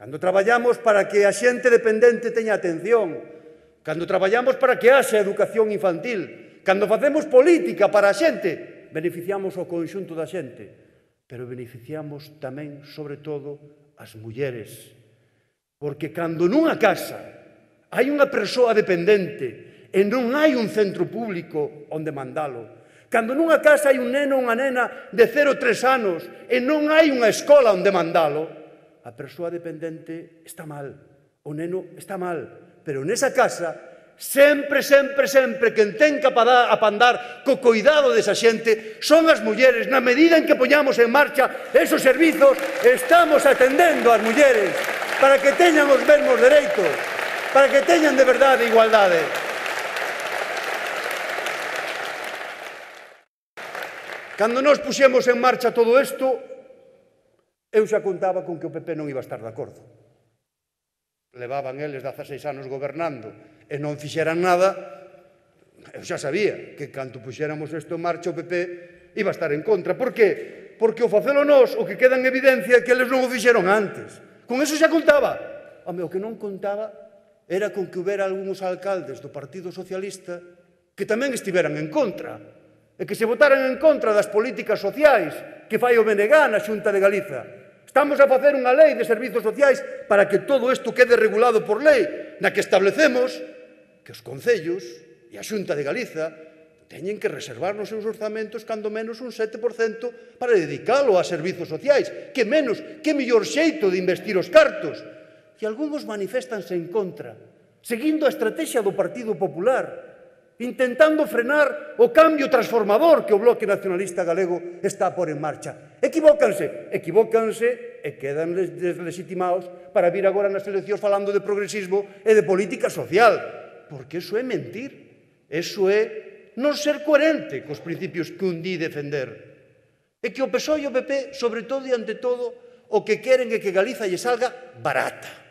cando traballamos para que a xente dependente teña atención, cando traballamos para que haxa educación infantil, cando facemos política para a xente, beneficiamos o conxunto da xente, pero beneficiamos tamén, sobre todo, as mulleres. Porque cando nunha casa hai unha persoa dependente e non hai un centro público onde mandalo, cando nunha casa hai un neno ou unha nena de 0 a 3 anos e non hai unha escola onde mandalo, a persoa dependente está mal, o neno está mal, pero nesa casa sempre quen ten que apandar co cuidado desa xente son as mulleres. Na medida en que poñamos en marcha esos servizos, estamos atendendo ás mulleres para que teñan os mesmos dereitos, para que teñan de verdade igualdade. Cando nós puxemos en marcha todo isto, eu xa contaba con que o PP non iba a estar de acordo. Levaban eles 16 anos gobernando e non fixeran nada. Eu xa sabía que cando puxéramos isto en marcha o PP iba a estar en contra. Por qué? Porque o facelo nós, o que queda en evidencia é que eles non o fixeron antes. Con eso xa contaba. Home, o que non contaba era con que houbera algúns alcaldes do Partido Socialista que tamén estiveran en contra e que se votaran en contra das políticas sociais que fai o BNG na Xunta de Galiza. Estamos a facer unha lei de servizos sociais para que todo isto quede regulado por lei, na que establecemos que os concellos e a Xunta de Galiza teñen que reservar nos seus orzamentos cando menos un 7% para dedicalo a servizos sociais. Que menos, que mellor xeito de investir os cartos. E algúns maniféstanse en contra, seguindo a estrategia do Partido Popular, intentando frenar o cambio transformador que o Bloque Nacionalista Galego está a pôr en marcha. Equivócanse e quedan deslegitimados para vir agora nas eleccións falando de progresismo e de política social. Porque iso é mentir. Iso é non ser coherente cos principios que un di defender. E que o PSOE e o PP, sobre todo e ante todo, o que queren é que Galiza lle salga barata.